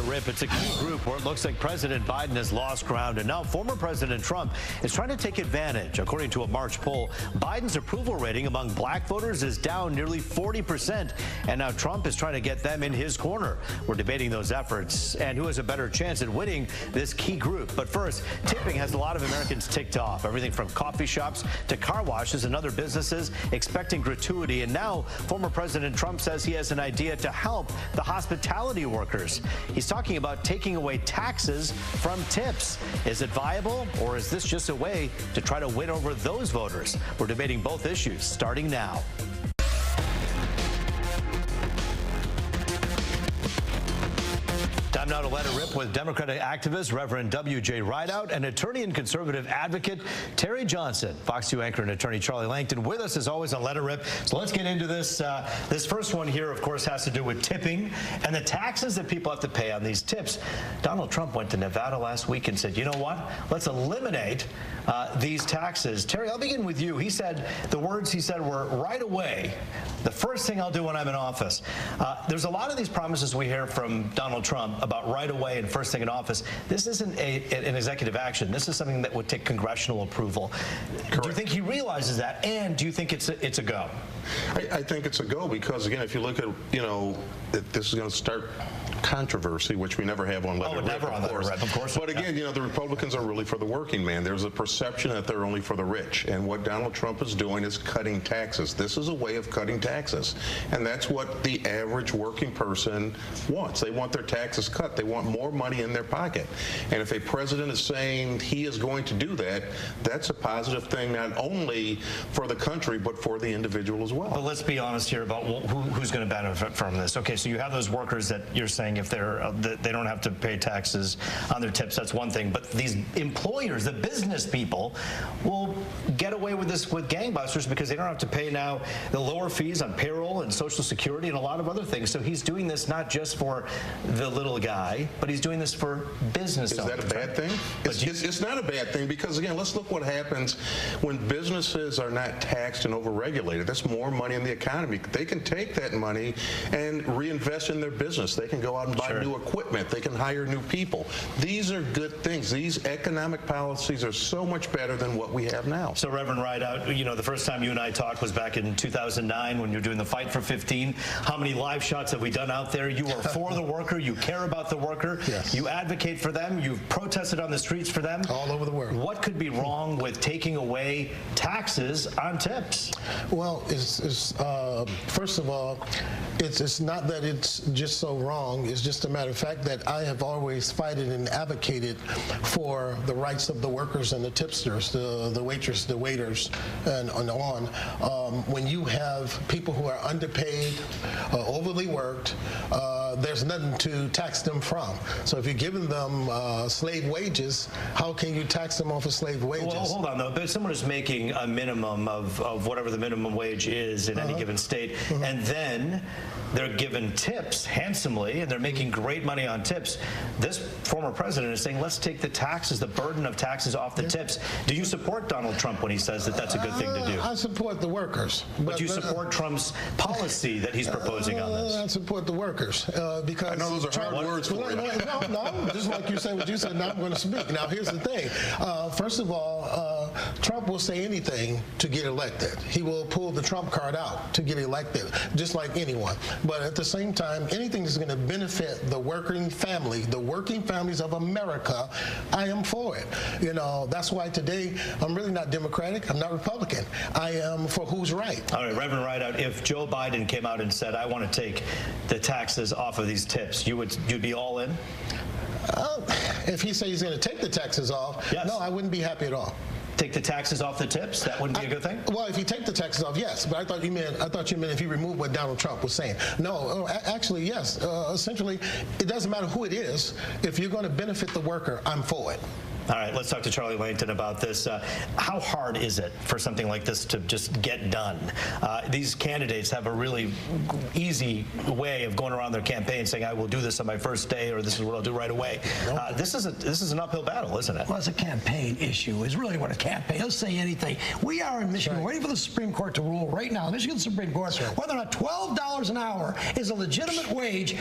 Rip. It's a key group where it looks like President Biden has lost ground, and now former President Trump is trying to take advantage. According to a March poll, Biden's approval rating among black voters is down nearly 40%, and now Trump is trying to get them in his corner. We're debating those efforts and who has a better chance at winning this key group. But first, tipping has a lot of Americans ticked off. Everything from coffee shops to car washes and other businesses expecting gratuity. And now former President Trump says he has an idea to help the hospitality workers. He's talking about taking away taxes from tips. Is it viable, or is this just a way to try to win over those voters? We're debating both issues starting now. Time now to let it rip with Democratic activist Reverend W.J. Rideout and attorney and conservative advocate Terry Johnson. Fox 2 anchor and attorney Charlie Langton with us as always on Let It Rip. So let's get into this. This first one here, of course, has to do with tipping and the taxes that people have to pay on these tips. Donald Trump went to Nevada last week and said, you know what? Let's eliminate these taxes. Terry, I'll begin with you. He said, the words he said were right away, the first thing I'll do when I'm in office. There's a lot of these promises we hear from Donald Trump about right away and first thing in office. This isn't an executive action. This is something that would take congressional approval. Correct. Do you think he realizes that, and do you think it's a go? I think it's a go because, again, if you look at, this is going to start controversy, which we never have on Let It Rip, never on Let It Rip, of course. But again, the Republicans are really for the working man. There's a perception that they're only for the rich. And what Donald Trump is doing is cutting taxes. This is a way of cutting taxes. And that's what the average working person wants. They want their taxes cut. They want more money in their pocket. And if a president is saying he is going to do that, that's a positive thing not only for the country, but for the individual as well. But let's be honest here about who's going to benefit from this. Okay, so you have those workers that you're saying if they don't have to pay taxes on their tips, that's one thing. But these employers, the business people, will get away with this with gangbusters because they don't have to pay now the lower fees on payroll and Social Security and a lot of other things. So he's doing this not just for the little guy, but he's doing this for business owners. Is that a bad thing? It's not a bad thing because, again, let's look what happens when businesses are not taxed and overregulated. That's more money in the economy. They can take that money and reinvest in their business. They can go out and buy new equipment. They can hire new people. These are good things. These economic policies are so much better than what we have now. So, Reverend Rideout, the first time you and I talked was back in 2009 when you were doing the Fight for 15. How many live shots have we done out there? You are for the worker. You care about the worker. Yes. You advocate for them. You've protested on the streets for them. All over the world. What could be wrong with taking away taxes on tips? Well, first of all, it's not that it's just so wrong. It's just a matter of fact that I have always fighted and advocated for the rights of the workers and the tipsters, the waitress, the waiters, and on. When you have people who are underpaid, overly worked, there's nothing to tax them from. So if you're giving them slave wages, how can you tax them off of slave wages? Well, hold on, though. But someone is making a minimum of whatever the minimum wage is in any given state, and then they're given tips handsomely, and they're making great money on tips. This former president is saying, let's take the taxes, the burden of taxes off the tips. Do you support Donald Trump when he says that that's a good thing to do? I support the workers. But you support Trump's policy that he's proposing on this? I support the workers because... I know those are hard words for you. No, just like you say what you said, now I'm going to speak. Now, here's the thing. First of all, Trump will say anything to get elected. He will pull the Trump card out to get elected, just like anyone. But at the same time, anything that's going to benefit the working family, the working families of America, I am for it. That's why today I'm really not Democratic. I'm not Republican. I am for who's right. All right, Reverend Rideout, if Joe Biden came out and said, I want to take the taxes off of these tips, you'd be all in? If he says he's going to take the taxes off, yes. No, I wouldn't be happy at all. Take the taxes off the tips? That wouldn't be a good thing? Well, if you take the taxes off, yes. But I thought you meant if you remove what Donald Trump was saying. No, actually, yes. Essentially, it doesn't matter who it is. If you're going to benefit the worker, I'm for it. All right, let's talk to Charlie Langton about this. How hard is it for something like this to just get done? These candidates have a really easy way of going around their campaign saying, I will do this on my first day, or this is what I'll do right away. This is an uphill battle, isn't it? Well, it's a campaign issue. It's really what a campaign. Let's say anything. We are in Michigan waiting for the Supreme Court to rule right now. Michigan Supreme Court, whether or not $12 an hour is a legitimate wage.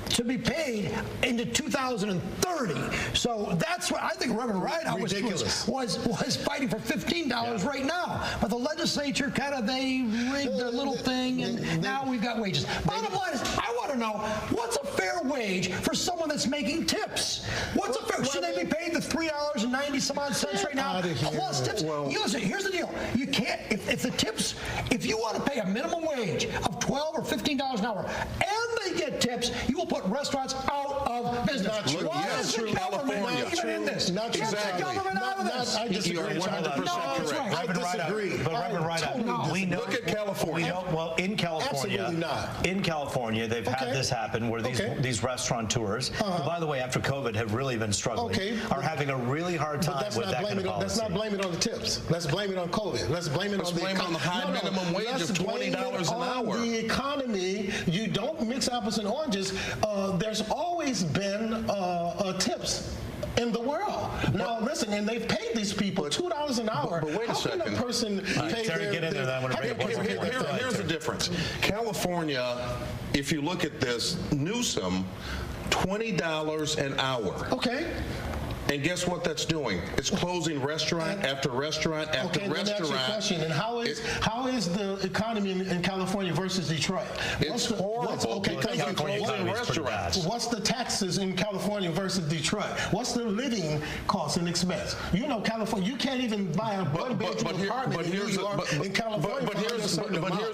to be paid into 2030. So that's what I think Reverend Rideout was fighting for $15 right now. But the legislature they rigged their little thing, and now we've got wages. Bottom line is, I want to know, what's a fair wage for someone that's making tips? What's a fair? Should they be paid the $3.90 some odd cents right now plus tips? Listen, here's the deal: you can't if the tips. If you want to pay a minimum wage of $12 or $15 an hour, and they get tips, you will put restaurants out of business. Why is the government even in this? Not Get the government out of this. I disagree. You are 100% correct. I disagree. But Reverend Rideout, we know. Look at California. Well, in California, Absolutely not. In California, they've had this happen where these restaurateurs, who, by the way, after COVID, have really been struggling, are having a really hard time with that kind of policy. Let's not blame it on the tips. Let's blame it on COVID. Let's blame it on the high minimum wage of $20 an hour. The economy. You don't mix apples and oranges. There's always been tips in the world. Now, listen, and they've paid these people $2 an hour. But wait a second. How can a person pay Terry, get in there. I'm going to bring it. Here's the difference. California, if you look at this, Newsom, $20 an hour. Okay. And guess what that's doing? It's closing restaurant after restaurant after restaurant. Let me ask you a question. And how is the economy in California versus Detroit? It's horrible. Because you're closing restaurants. What's the taxes in California versus Detroit? What's the living cost and expense? You know, California, you can't even buy a one-bedroom apartment in New York, in California. But here's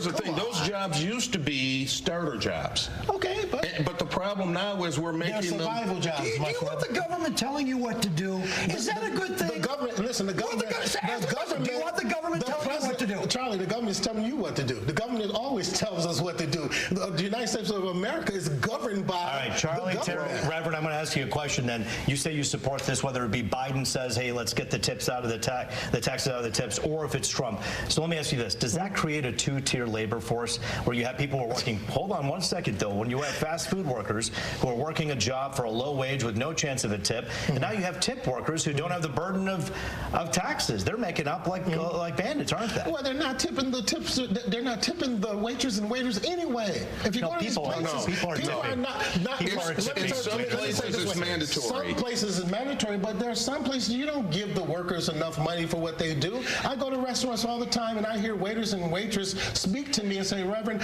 the thing. Those jobs used to be starter jobs. Okay, but the problem now is we're making them survival jobs. Do you want the government telling you what to do? Is that a good thing? The government, listen, the government. Do you want the government telling you what to do? Charlie, the government is telling you what to do. The government always tells us what to do. The United States of America is governed by. All right, Charlie, Terry, Reverend, I'm going to ask you a question then. You say you support this, whether it be Biden says, hey, let's get the tips out of the taxes out of the tips, or if it's Trump. So let me ask you this. Does that create a two-tier labor force where you have people who are working, hold on one second though, when you have fast food workers who are working a job for a low wage with no chance of a tip, and now you have tip workers who don't have the burden of taxes. They're making up like bandits, aren't they? Well, they're not tipping the tips. They're not tipping the waiters and waiters anyway. If you go to these places, people are not. In some places it's mandatory. Some places it's mandatory, but there are some places you don't give the workers enough money for what they do. I go to restaurants all the time, and I hear waiters and waitresses speak to me and say, Reverend,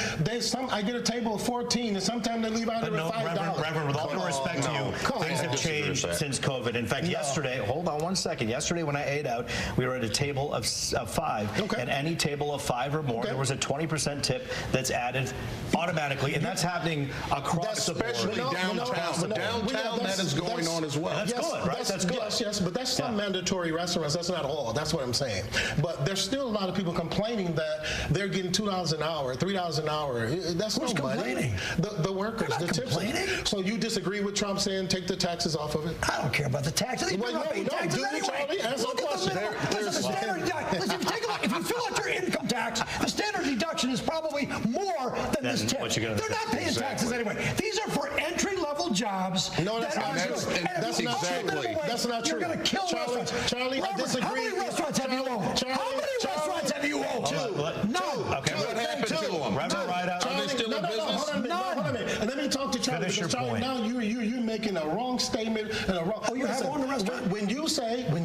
I get a table of 14, and sometimes they leave out of $5. Reverend, with all due respect to you, things have changed since COVID. In fact, yesterday, hold on one second. Yesterday when I ate out, we were at a table of 5, and any table of 5 or more, there was a 20% tip that's added automatically, and that's happening across the board. Especially downtown. Downtown, that is going on as well. That's good, right? That's good. Yes, but that's some mandatory restaurants. That's not all. That's what I'm saying. But there's still a lot of people complaining that they're getting $2 an hour, $3 an hour. That's no money. The workers, the tips. So you disagree with Trump saying take the taxes off of it? I don't care about the taxes. They're not paying taxes anyway. Look at the minimum. Listen, the standard deduction. Listen, take a look. If you fill out your income tax, the standard deduction is probably more than this tip. They're not paying taxes anyway. These are for entry-level jobs. No, that's not true. That's not true. That's not true. You're going to kill restaurants. Charlie, I disagree. How many restaurants have you owned? How many restaurants have you owned? None. Okay, what happened to them? Reverend Rideout. Are they still in business? Hold on a minute. And let me talk to Charlie. Finish your Charlie, point. now you're making a wrong statement and a wrong. Oh, you have owned a restaurant? When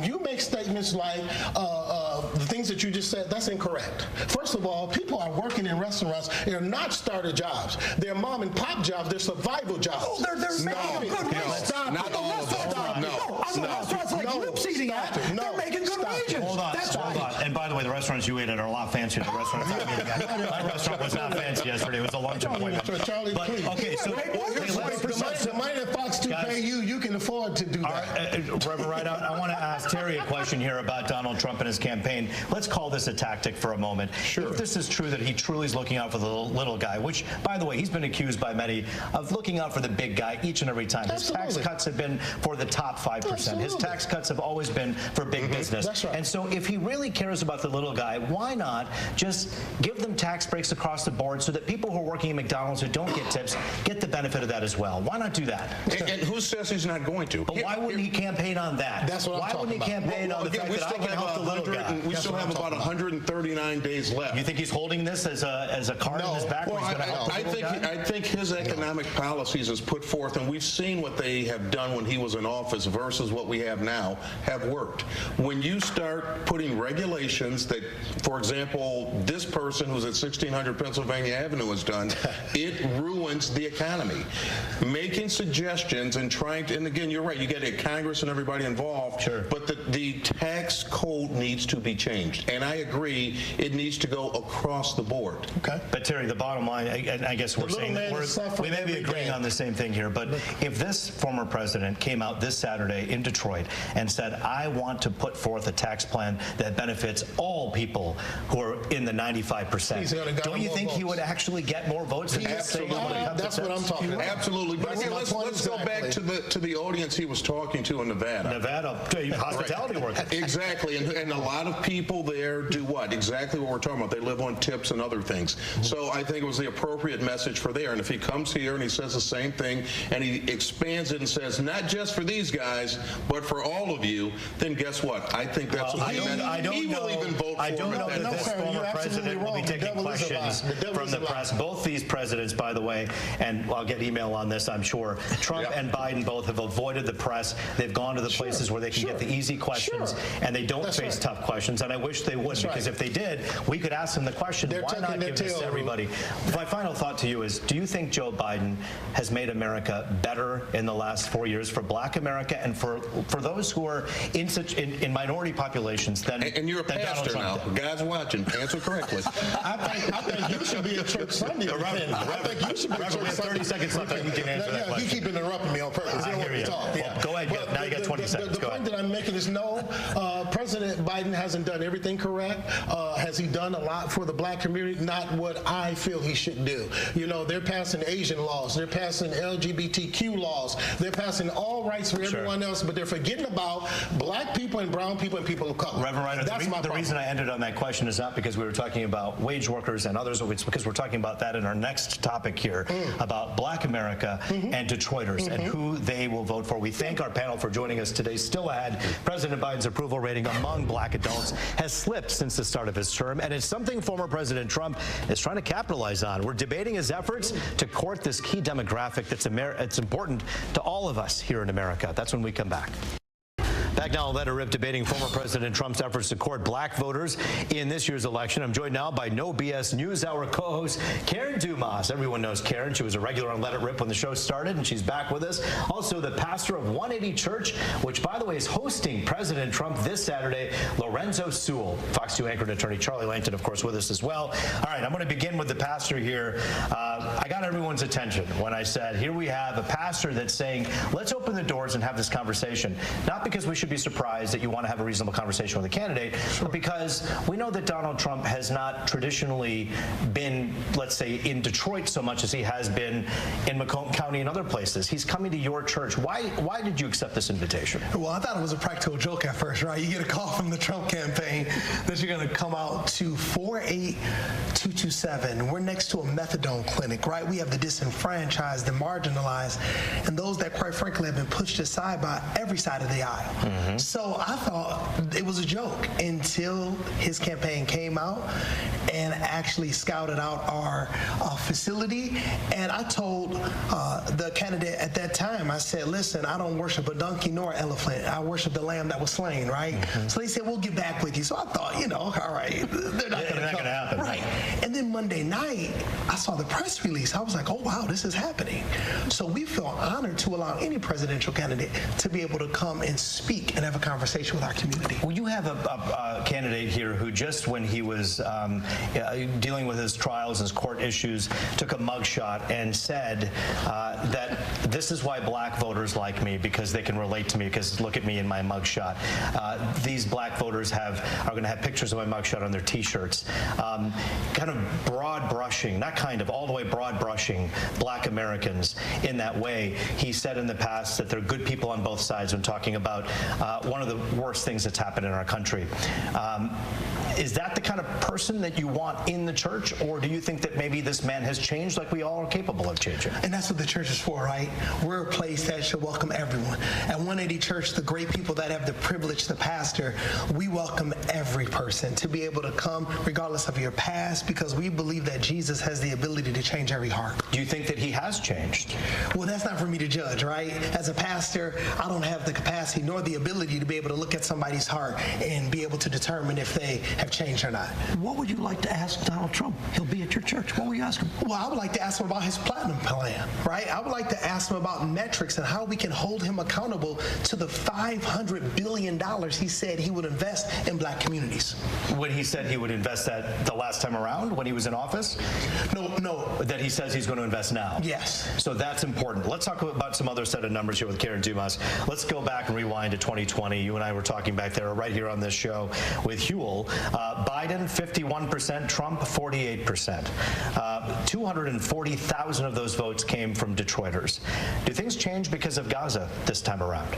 you make statements like the things that you just said, that's incorrect. First of all, people are working in restaurants. They're not starter jobs. They're mom and pop jobs. They're survival jobs. Oh, they're making a good wage. Stop. Not all of them. On the restaurants like Loop's eating at, they're making good wages. Hold on. And by the way, the restaurants you ate at are a lot fancier than the restaurants I'm eating at. My restaurant was not fancy yesterday. It was a lunch appointment. Charlie, please. Okay, so the money that Fox 2 pay you can afford to do that. Reverend Rideout, I want to ask Terry a question here about Donald Trump and his campaign. Let's call this a tactic for a moment. Sure. If this is true that he truly is looking out for the little guy, which, by the way, he's been accused by many of looking out for the big guy each and every time. Absolutely. His tax cuts have been for the top 5%. Absolutely. His tax cuts have always been for big business. That's right. And so if he really cares about the little guy, why not just give them tax breaks across the board so that people who are working at McDonald's who don't get tips get the benefit of that as well? Why not do that? And who says he's not going to. But why wouldn't he campaign on that? That's what I'm Why talking wouldn't he about. campaign on the fact that I can help the little guy? We still have about 139 days left. You think he's holding this as a card in his back? Well, where he's gonna help the little guy? I think his economic policies is put forth, and we've seen what they have done when he was in office versus what we have now, have worked. When you start putting regulations that, for example, this person who's at 1600 Pennsylvania Avenue has done, it ruins the economy. Making suggestions and trying to, and again, you're right, you get Congress and everybody involved, sure. but the tax code needs to be changed. And I agree, it needs to go across the board. Okay. But Terry, the bottom line, and I guess we're saying that we may be agreeing on the same thing here, but if this former president came out this Saturday in Detroit and said, I want to put forth a tax plan that benefits all people who are in the 95%, don't you think he would actually get more votes than just saying, that's what I'm talking about. Absolutely. But again, let's go back to the audience he was talking to in Nevada. Nevada, hospitality workers. Exactly, and a lot of people there do what? Exactly what we're talking about. They live on tips and other things. So I think it was the appropriate message for there. And if he comes here and he says the same thing and he expands it and says, not just for these guys, but for all of you, then guess what? I think that's what he meant. He will even vote for I don't know it. that this former president will be taking questions from the press. Both these presidents, by the way, and I'll get email on this, I'm sure, Trump and Biden both have avoided the press. They've gone to the places where they can get the easy questions, and they don't face tough questions, and I wish they would, because if they did, we could ask them the question, why not give this to everybody? My final thought to you is, do you think Joe Biden has made America better in the last 4 years for Black America and for those who are in minority populations than and you're a pastor now. God's watching. Answer correctly. I think you should be at church Sunday. I think you should be at church Sunday. 30 seconds left. You can answer that question. You keep interrupting me on purpose. You don't want me to talk. Well, go ahead. Now you got 20 seconds. The point that I'm making is no, President Biden hasn't done everything correct. Has he done a lot for the Black community? Not what I feel he should do. You know, they're passing Asian laws. They're passing LGBTQ laws. They're passing all rights for everyone else, but they're forgetting about Black people and brown people and people of color. Reverend Reiner, the reason I ended on that question is not because we were talking about wage workers and others, it's because we're talking about that in our next topic here, about Black America and Detroiters and who they will vote for. We thank our panel for joining us today. Still ahead, President Biden's approval rating among Black adults has slipped since the start of his term, and it's something former President Trump is trying to capitalize on. We're debating his efforts to court this key demographic that's important to all of us here in America. That's when we come back. Back now, Let Her Rip debating former President Trump's efforts to court Black voters in this year's election. I'm joined now by No BS NewsHour co-host Karen Dumas. Everyone knows Karen. She was a regular on Let It Rip when the show started, and she's back with us. Also, the pastor of 180 Church, which, by the way, is hosting President Trump this Saturday, Lorenzo Sewell. Fox 2 anchor and attorney Charlie Langton, of course, with us as well. All right, I'm going to begin with the pastor here. I got everyone's attention when I said, here we have a pastor that's saying, let's open the doors and have this conversation. Not because we should be surprised that you want to have a reasonable conversation with a candidate, but because we know that Donald Trump has not traditionally been, let's say, in Detroit so much as he has been in Macomb County and other places. He's coming to your church. Why did you accept this invitation? Well, I thought it was a practical joke at first, right? You get a call from the Trump campaign that you're going to come out to 48227. We're next to a methadone clinic, right? We have the disenfranchised, the marginalized, and those that, quite frankly, have been pushed aside by every side of the aisle. So I thought it was a joke until his campaign came out and actually scouted out our facility. And I told the candidate at that time, I said, listen, I don't worship a donkey nor an elephant. I worship the lamb that was slain, right? So they said, we'll get back with you. So I thought, you know, all right, they're not going to happen. Right. And then Monday night, I saw the press release. I was like, oh, wow, this is happening. So we feel honored to allow any presidential candidate to be able to come and speak and have a conversation with our community. Well, you have a candidate here who just when he was dealing with his trials, his court issues, took a mugshot and said that this is why Black voters like me, because they can relate to me, because look at me in my mugshot. These Black voters are going to have pictures of my mugshot on their T-shirts. Kind of broad brushing, not kind of, all the way broad brushing Black Americans in that way. He said in the past that there are good people on both sides when talking about one of the worst things that's happened in our country. Is that the kind of person that you want in the church, or do you think that maybe this man has changed like we all are capable of changing? And that's what the church is for, right? We're a place that should welcome everyone. At 180 Church, the great people that have the privilege to pastor, we welcome every person to be able to come regardless of your past, because we believe that Jesus has the ability to change every heart. Do you think that he has changed? Well, that's not for me to judge, right? As a pastor, I don't have the capacity nor the ability to be able to look at somebody's heart and be able to determine if they have changed or not. What would you like to ask Donald Trump? He'll be at your church. What will you ask him? Well, I would like to ask him about his platinum plan, right? I would like to ask him about metrics and how we can hold him accountable to the $500 billion he said he would invest in black communities. When he said he would invest that the last time around when he was in office? No. That he says he's going to invest now? Yes. So that's important. Let's talk about some other set of numbers here with Karen Dumas. Let's go back and rewind to 2020. You and I were talking back there right here on this show with Huel. Biden, 51%, Trump, 48%. 240,000 of those votes came from Detroiters. Do things change because of Gaza this time around?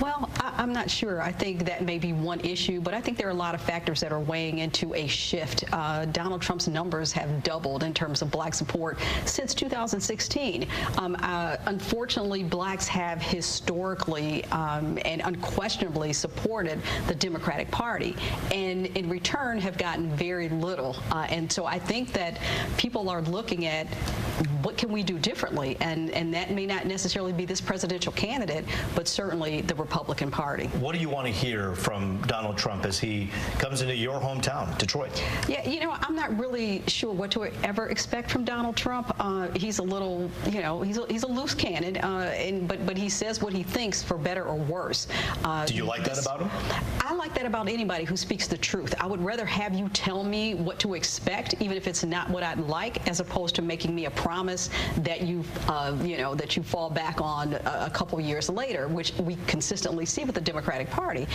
Well, I'm not sure. I think that may be one issue, but I think there are a lot of factors that are weighing into a shift. Donald Trump's numbers have doubled in terms of black support since 2016. Unfortunately, blacks have historically and unquestionably supported the Democratic Party, and in return have gotten very little. And so I think that people are looking at what can we do differently, and that may not necessarily be this presidential candidate, but certainly the Republican Party. What do you want to hear from Donald Trump as he comes into your hometown, Detroit? Yeah, I'm not really sure what to ever expect from Donald Trump. He's a little, he's a loose cannon, but he says what he thinks for better or worse. Do you like that about him? I like that about anybody who speaks the truth. I would rather have you tell me what to expect, even if it's not what I'd like, as opposed to making me a promise that you fall back on a couple years later, which we consistently see with the Democratic Party.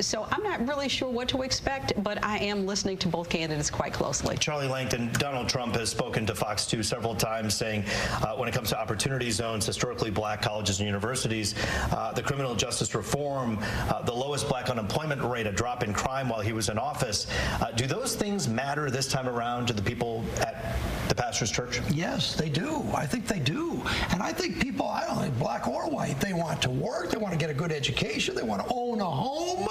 So I'm not really sure what to expect, but I am listening to both candidates quite closely. Charlie Langton, Donald Trump has spoken to Fox 2 several times, saying when it comes to opportunity zones, historically black colleges and universities, the criminal justice reform, the lowest black unemployment rate, a drop in crime while he was in office. Do those things matter this time around to the people at the pastor's church? Yes, they do. I think they do. And I think people, I don't think black or white, they want to work, they want to get a good education, they want to own a home,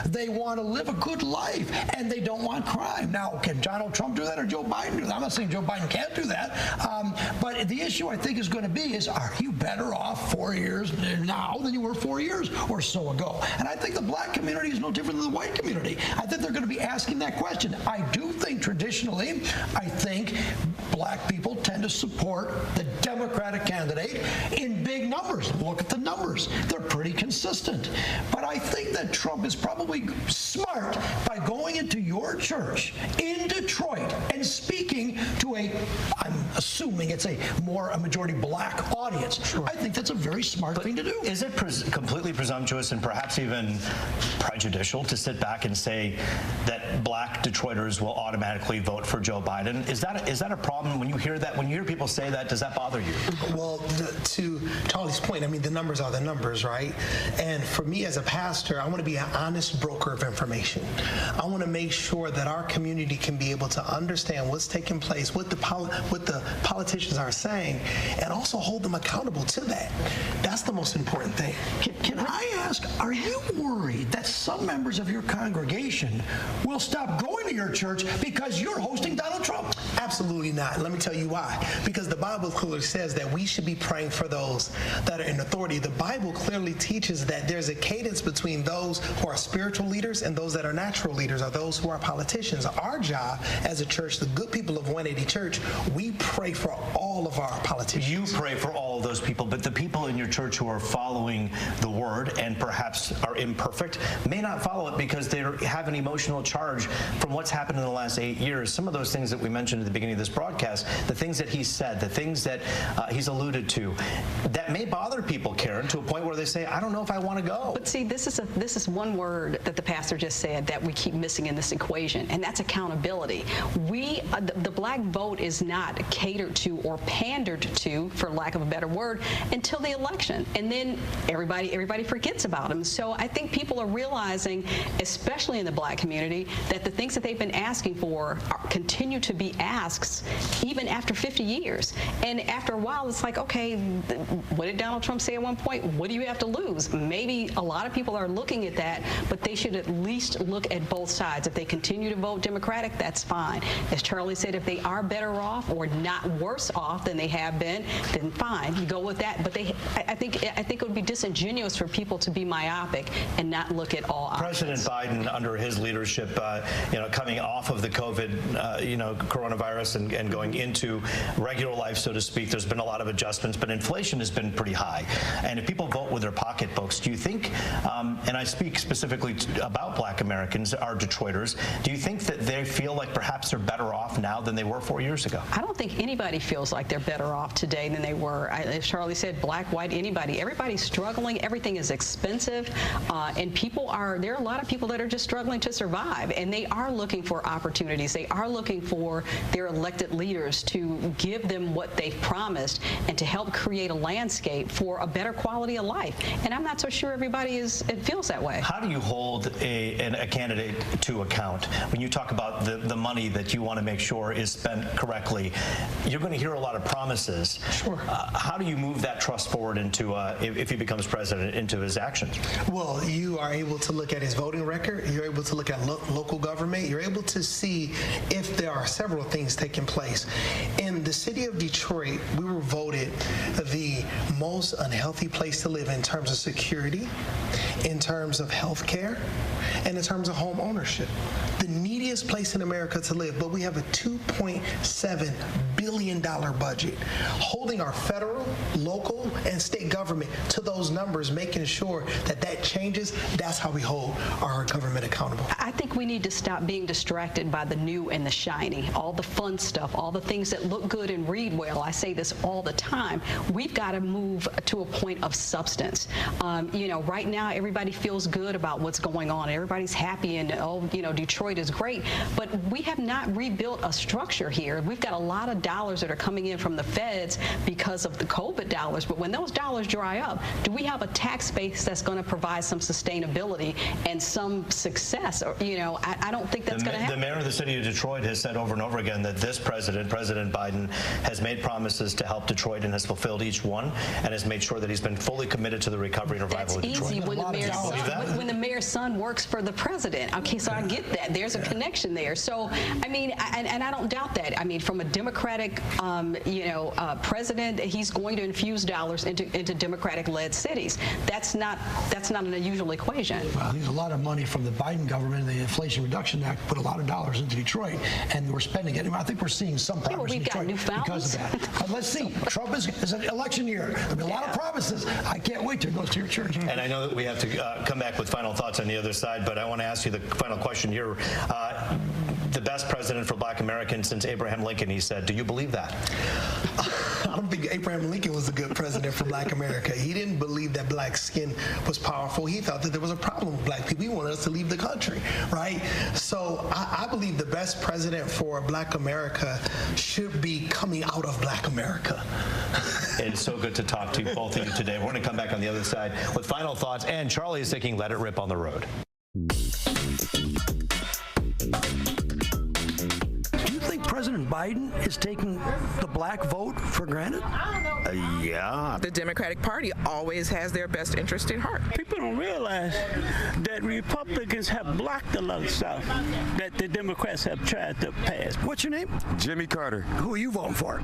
they want to live a good life, and they don't want crime. Now, can Donald Trump do that or Joe Biden do that? I'm not saying Joe Biden can't do that, but the issue I think is going to be is, are you better off 4 years now than you were 4 years or so ago? And I think the black community is no different than the white community. I think they're going to be asking that question. I do think traditionally, black people tend to support the Democratic candidate in big numbers. Look at the numbers. They're pretty consistent. But I think that Trump is probably smart by going into your church in Detroit and speaking to I'm assuming it's a majority black audience. Sure. I think that's a very smart thing to do. Is it completely presumptuous and perhaps even prejudicial to sit back and say that black Detroiters will automatically vote for Joe Biden? Is that a problem when you hear that? When you hear people say that, does that bother you? Well, to Charlie's point, the numbers are the numbers, right? And for me as a pastor, I want to be an honest broker of information. I want to make sure that our community can be able to understand what's taking place, what the politicians are saying, and also hold them accountable to that. That's the most important thing. Can I ask, are you worried that some members of your congregation will stop going to your church because you're hosting Donald Trump? Absolutely not. And let me tell you why. Because the Bible clearly says that we should be praying for those that are in authority. The Bible clearly teaches that there's a cadence between those who are spiritual leaders and those that are natural leaders, or those who are politicians. Our job as a church, the good people of 180 Church, we pray for all of our politicians. You pray for all of those people, but the people in your church who are following the word and perhaps are imperfect may not follow it because they have an emotional charge from what's happened in the last 8 years. Some of those things that we mentioned at the beginning of this broadcast, the things that he said, the things that he's alluded to, that may bother people, Karen, to a point where they say, I don't know if I want to go. But see, this is one word that the pastor just said that we keep missing in this equation, and that's accountability. The black vote is not catered to or pandered to, for lack of a better word, until the election. And then everybody forgets about him. So I think people are realizing, especially in the black community, that the things that they've been asking for continue to be asks even after 50 years. And after a while, it's like, okay, what did Donald Trump say at one point? What do you have to lose? Maybe a lot of people are looking at that, but they should at least look at both sides. If they continue to vote Democratic, that's fine. As Charlie said, if they are better off or not worse off than they have been, then fine, you go with that. But I think it would be disingenuous for people to be myopic and not look at all options. President Biden, under his leadership, coming off of the COVID, coronavirus and going into regular life, so to speak, there's been a lot of adjustments, but inflation has been pretty high. And if people vote with their pocketbooks, do you think, and I speak specifically about black Americans, our Detroiters, do you think that they feel like perhaps they're better off now than they were 4 years ago? I don't think anybody feels like they're better off today than they were. As Charlie said, black, white, anybody. Everybody's struggling. Everything is expensive. And there are a lot of people that are just struggling to survive. And they are looking for opportunities. They are looking for their elected leaders to give them what they've promised and to help create a landscape for a better quality of life. And I'm not so sure everybody feels that way. How do you hold a candidate to account when you talk about the money that you want to make sure is spent correctly? You're going to hear a lot of promises. Sure. How do you move that trust forward into, if he becomes president, into his actions? Well, you are able to look at his voting record. You're able to look at local government. You're able to see if there are several things taking place. In the city of Detroit, we were voted the most unhealthy place to live in terms of security, in terms of health care, and in terms of home ownership. The neediest place in America to live, but we have a $2.7 billion budget. Holding our federal, local, and state government to those numbers, making sure that changes, that's how we hold our government accountable. I think we need to stop being distracted by the new and the shiny, all the fun stuff, all the things that look good and read well. I say this all the time. We've got to move to a point of substance. Right now everybody feels good about what's going on. Everybody's happy and, Detroit is great. But we have not rebuilt a structure here. We've got a lot of dollars that are coming in from the feds because of the COVID dollars. But when those dollars dry up, do we have a tax base that's going to provide some sustainability and some success? I don't think that's going to happen. The mayor of the city of Detroit has said over and over again that this President Biden, has made promises to help Detroit and has fulfilled each one and has made sure that he's been fully committed to the recovery and revival of Detroit. That's easy when the mayor's son works for the president. Okay, so I get that. There's a connection there. So, and I don't doubt that. From a Democratic, president, he's going to infuse dollars into Democratic-led cities. That's not an unusual equation. Well, there's a lot of money from the Biden government and the Inflation Reduction Act put a lot of dollars into Detroit, and we're spending it. I think we're seeing some progress in Detroit because of that. But let's see. Trump is an election year. There'll be a lot of promises. I can't wait till it goes to your church. And I know that we have to come back with final thoughts on the other side, but I want to ask you the final question here. The best president for black Americans since Abraham Lincoln, he said. Do you believe that? I don't think Abraham Lincoln was a good president for black America. He didn't believe that black skin was powerful. He thought that there was a problem with black people. He wanted us to leave the country, right? So I believe the best president for black America should be coming out of black America. It's so good to talk to both of you today. We're going to come back on the other side with final thoughts, and Charlie is taking Let It Rip on the road. President Biden is taking the black vote for granted? Yeah. The Democratic Party always has their best interest at heart. People don't realize that Republicans have blocked a lot of stuff that the Democrats have tried to pass. What's your name? Jimmy Carter. Who are you voting for?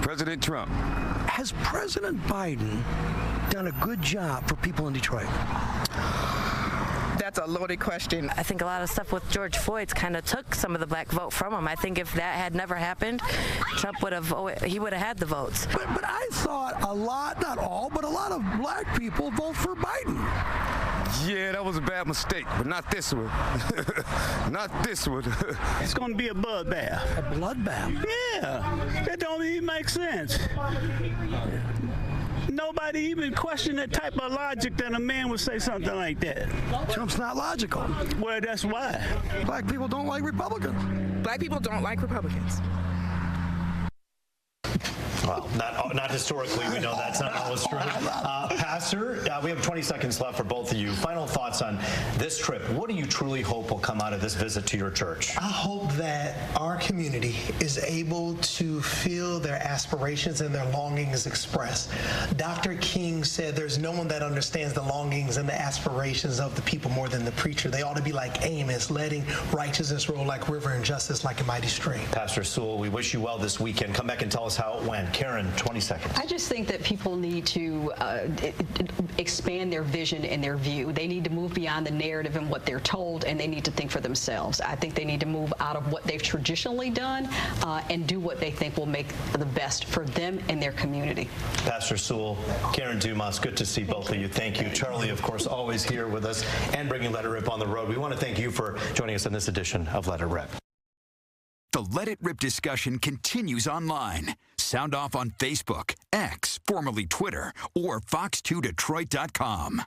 President Trump. Has President Biden done a good job for people in Detroit? That's a loaded question. I think a lot of stuff with George Floyd's kind of took some of the black vote from him. I think if that had never happened, Trump would have had the votes. But I thought a lot, not all, but a lot of black people vote for Biden. Yeah, that was a bad mistake, but not this one. Not this one. It's going to be a bloodbath. A bloodbath? Yeah, that don't even make sense. Nobody even questioned the type of logic that a man would say something like that. Trump's not logical. Well, that's why. Black people don't like Republicans. Black people don't like Republicans. Well, not historically. We know that's not always true. Pastor, we have 20 seconds left for both of you. Final thoughts on this trip. What do you truly hope will come out of this visit to your church? I hope that our community is able to feel their aspirations and their longings expressed. Dr. King said there's no one that understands the longings and the aspirations of the people more than the preacher. They ought to be like Amos, letting righteousness roll like river and justice like a mighty stream. Pastor Sewell, we wish you well this weekend. Come back and tell us how it went. Karen, 20 seconds. I just think that people need to expand their vision and their view. They need to move beyond the narrative and what they're told, and they need to think for themselves. I think they need to move out of what they've traditionally done and do what they think will make the best for them and their community. Pastor Sewell, Karen Dumas, good to see both of you. Thank you. Charlie, of course, always here with us and bringing Let It Rip on the road. We want to thank you for joining us in this edition of Let It Rip. The Let It Rip discussion continues online. Sound off on Facebook, X, formerly Twitter, or fox2detroit.com.